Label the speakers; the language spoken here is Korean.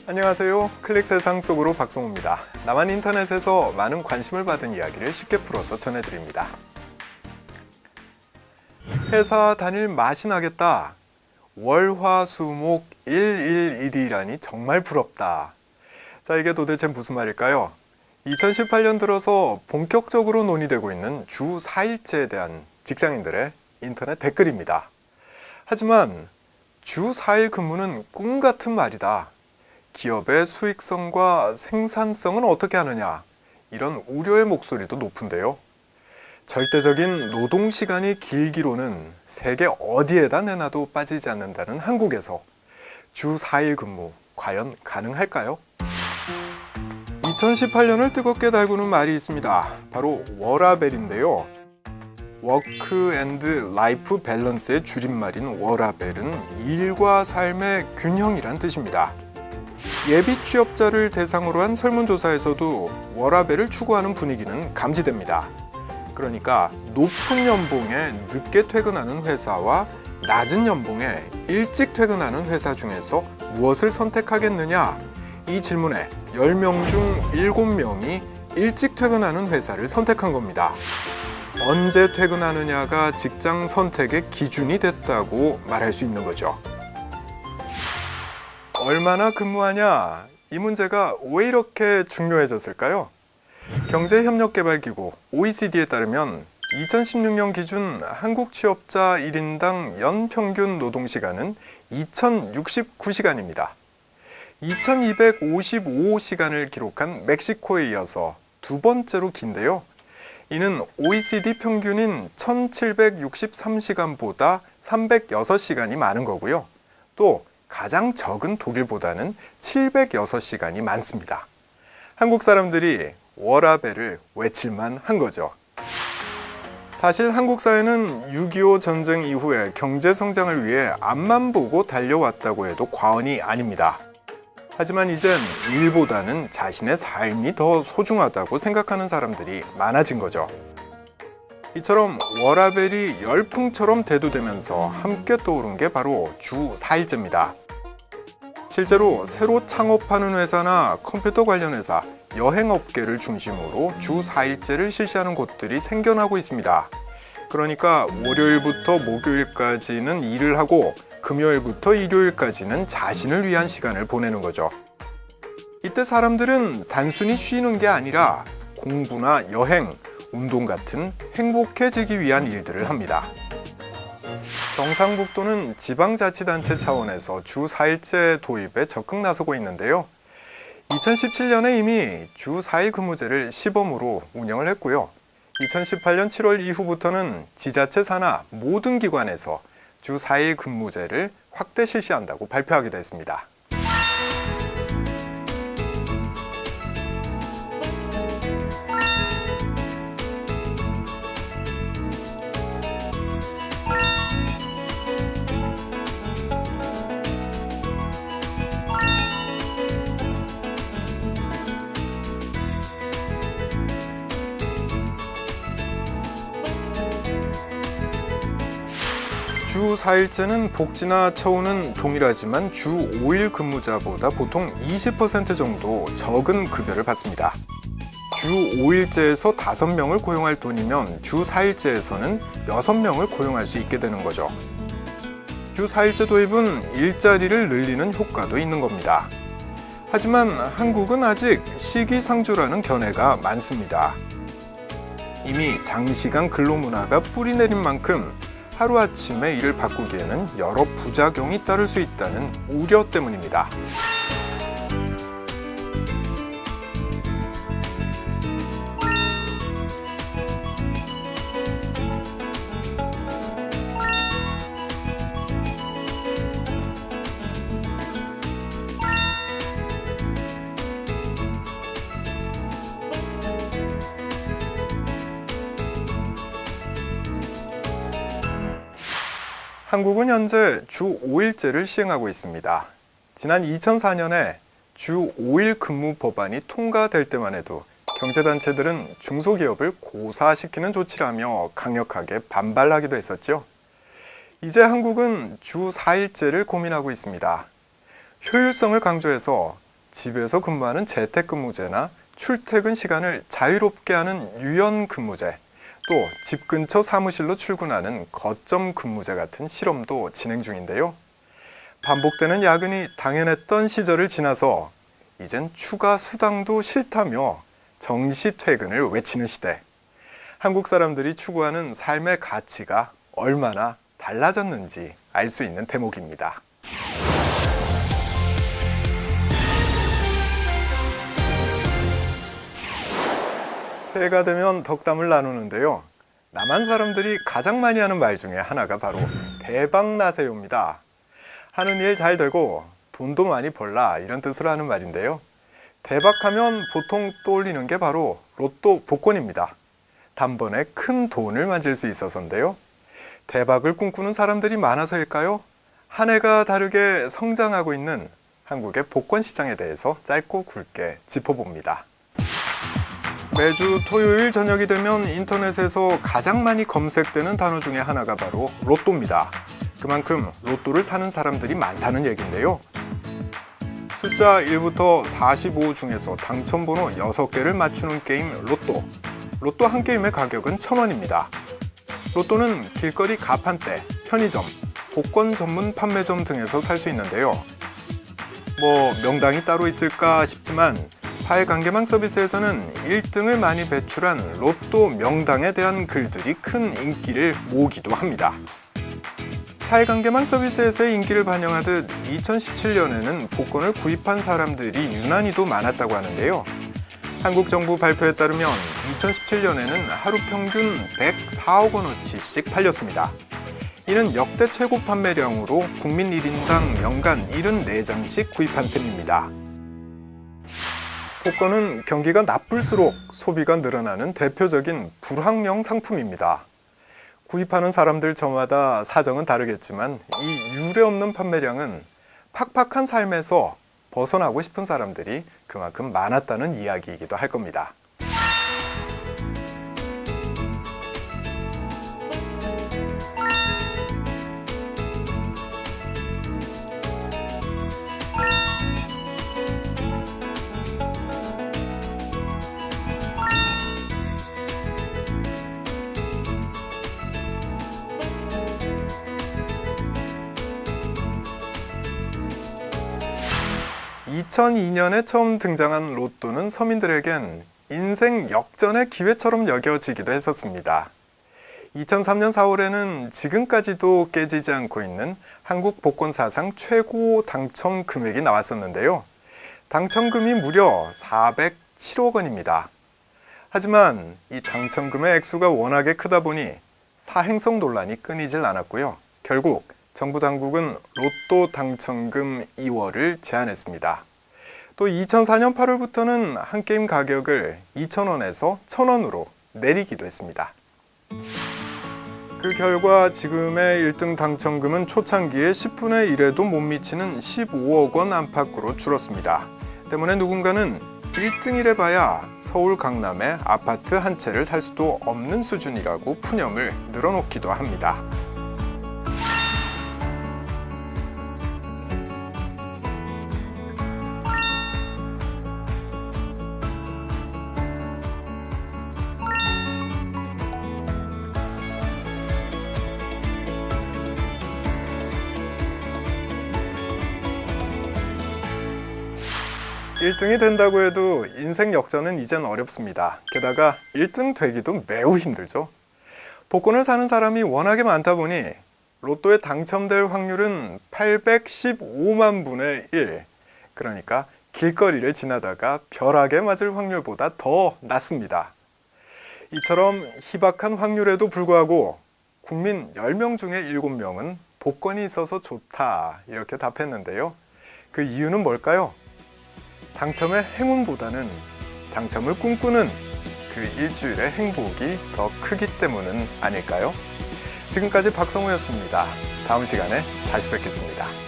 Speaker 1: 안녕하세요. 클릭 세상 속으로 박성호입니다. 나만 인터넷에서 많은 관심을 받은 이야기를 쉽게 풀어서 전해드립니다. 회사 다닐 맛이 나겠다. 월화수목 111이라니 정말 부럽다. 자, 이게 도대체 무슨 말일까요? 2018년 들어서 본격적으로 논의되고 있는 주 4일제에 대한 직장인들의 인터넷 댓글입니다. 하지만 주 4일 근무는 꿈 같은 말이다. 기업의 수익성과 생산성은 어떻게 하느냐, 이런 우려의 목소리도 높은데요. 절대적인 노동시간이 길기로는 세계 어디에다 내놔도 빠지지 않는다는 한국에서 주 4일 근무 과연 가능할까요? 2018년을 뜨겁게 달구는 말이 있습니다. 바로 워라벨인데요. 워크 앤드 라이프 밸런스의 줄임말인 워라벨은 일과 삶의 균형이란 뜻입니다. 예비 취업자를 대상으로 한 설문조사에서도 워라밸을 추구하는 분위기는 감지됩니다. 그러니까 높은 연봉에 늦게 퇴근하는 회사와 낮은 연봉에 일찍 퇴근하는 회사 중에서 무엇을 선택하겠느냐? 이 질문에 10명 중 7명이 일찍 퇴근하는 회사를 선택한 겁니다. 언제 퇴근하느냐가 직장 선택의 기준이 됐다고 말할 수 있는 거죠. 얼마나 근무하냐? 이 문제가 왜 이렇게 중요해졌을까요? 경제협력개발기구 OECD에 따르면 2016년 기준 한국 취업자 1인당 연평균 노동시간은 2069시간입니다. 2255시간을 기록한 멕시코에 이어서 두 번째로 긴데요. 이는 OECD 평균인 1763시간보다 306시간이 많은 거고요. 또 가장 적은 독일보다는 706시간이 많습니다. 한국 사람들이 워라밸을 외칠만 한 거죠. 사실 한국 사회는 6.25 전쟁 이후에 경제 성장을 위해 앞만 보고 달려왔다고 해도 과언이 아닙니다. 하지만 이젠 일보다는 자신의 삶이 더 소중하다고 생각하는 사람들이 많아진 거죠. 이처럼 워라밸이 열풍처럼 대두되면서 함께 떠오른 게 바로 주 4일제입니다. 실제로 새로 창업하는 회사나 컴퓨터 관련 회사, 여행업계를 중심으로 주 4일제를 실시하는 곳들이 생겨나고 있습니다. 그러니까 월요일부터 목요일까지는 일을 하고 금요일부터 일요일까지는 자신을 위한 시간을 보내는 거죠. 이때 사람들은 단순히 쉬는 게 아니라 공부나 여행, 운동 같은 행복해지기 위한 일들을 합니다. 경상북도는 지방자치단체 차원에서 주 4일제 도입에 적극 나서고 있는데요. 2017년에 이미 주 4일 근무제를 시범으로 운영을 했고요. 2018년 7월 이후부터는 지자체 산하 모든 기관에서 주 4일 근무제를 확대 실시한다고 발표하기도 했습니다. 주 4일제는 복지나 처우는 동일하지만 주 5일 근무자보다 보통 20% 정도 적은 급여를 받습니다. 주 5일제에서 5명을 고용할 돈이면 주 4일제에서는 6명을 고용할 수 있게 되는 거죠. 주 4일제 도입은 일자리를 늘리는 효과도 있는 겁니다. 하지만 한국은 아직 시기상조라는 견해가 많습니다. 이미 장시간 근로문화가 뿌리내린 만큼 하루아침에 일을 바꾸기에는 여러 부작용이 따를 수 있다는 우려 때문입니다. 한국은 현재 주 5일제를 시행하고 있습니다. 지난 2004년에 주 5일 근무 법안이 통과될 때만 해도 경제단체들은 중소기업을 고사시키는 조치라며 강력하게 반발하기도 했었죠. 이제 한국은 주 4일제를 고민하고 있습니다. 효율성을 강조해서 집에서 근무하는 재택근무제나 출퇴근 시간을 자유롭게 하는 유연근무제, 또 집 근처 사무실로 출근하는 거점 근무제 같은 실험도 진행 중인데요. 반복되는 야근이 당연했던 시절을 지나서 이젠 추가 수당도 싫다며 정시 퇴근을 외치는 시대. 한국 사람들이 추구하는 삶의 가치가 얼마나 달라졌는지 알 수 있는 대목입니다. 새해가 되면 덕담을 나누는데요. 남한 사람들이 가장 많이 하는 말 중에 하나가 바로 대박나세요입니다. 하는 일 잘 되고 돈도 많이 벌라 이런 뜻으로 하는 말인데요. 대박하면 보통 떠올리는 게 바로 로또 복권입니다. 단번에 큰 돈을 만질 수 있어서인데요. 대박을 꿈꾸는 사람들이 많아서일까요? 한 해가 다르게 성장하고 있는 한국의 복권 시장에 대해서 짧고 굵게 짚어봅니다. 매주 토요일 저녁이 되면 인터넷에서 가장 많이 검색되는 단어 중에 하나가 바로 로또입니다. 그만큼 로또를 사는 사람들이 많다는 얘기인데요. 숫자 1부터 45 중에서 당첨번호 6개를 맞추는 게임 로또. 로또 한 게임의 가격은 1,000원입니다. 로또는 길거리 가판대, 편의점, 복권 전문 판매점 등에서 살 수 있는데요. 명당이 따로 있을까 싶지만 사회관계망 서비스에서는 1등을 많이 배출한 로또 명당에 대한 글들이 큰 인기를 모으기도 합니다. 사회관계망 서비스에서의 인기를 반영하듯 2017년에는 복권을 구입한 사람들이 유난히도 많았다고 하는데요. 한국 정부 발표에 따르면 2017년에는 하루 평균 104억 원어치씩 팔렸습니다. 이는 역대 최고 판매량으로 국민 1인당 연간 74장씩 구입한 셈입니다. 복권은 경기가 나쁠수록 소비가 늘어나는 대표적인 불황형 상품입니다. 구입하는 사람들 저마다 사정은 다르겠지만 이 유례없는 판매량은 팍팍한 삶에서 벗어나고 싶은 사람들이 그만큼 많았다는 이야기이기도 할 겁니다. 2002년에 처음 등장한 로또는 서민들에겐 인생 역전의 기회처럼 여겨지기도 했었습니다. 2003년 4월에는 지금까지도 깨지지 않고 있는 한국 복권 사상 최고 당첨 금액이 나왔었는데요. 당첨금이 무려 407억 원입니다. 하지만 이 당첨금의 액수가 워낙에 크다 보니 사행성 논란이 끊이질 않았고요. 결국 정부 당국은 로또 당첨금 2월을 제한했습니다. 또 2004년 8월부터는 한 게임 가격을 2,000원에서 1,000원으로 내리기도 했습니다. 그 결과 지금의 1등 당첨금은 초창기에 10분의 1에도 못 미치는 15억 원 안팎으로 줄었습니다. 때문에 누군가는 1등이래 봐야 서울 강남의 아파트 한 채를 살 수도 없는 수준이라고 푸념을 늘어놓기도 합니다. 일 1등이 된다고 해도 인생 역전은 이젠 어렵습니다. 게다가 1등 되기도 매우 힘들죠. 복권을 사는 사람이 워낙에 많다 보니 로또에 당첨될 확률은 815만 분의 1. 그러니까 길거리를 지나다가 벼락에 맞을 확률보다 더 낮습니다. 이처럼 희박한 확률에도 불구하고 국민 10명 중에 7명은 복권이 있어서 좋다 이렇게 답했는데요. 그 이유는 뭘까요? 당첨의 행운보다는 당첨을 꿈꾸는 그 일주일의 행복이 더 크기 때문은 아닐까요? 지금까지 박성호였습니다. 다음 시간에 다시 뵙겠습니다.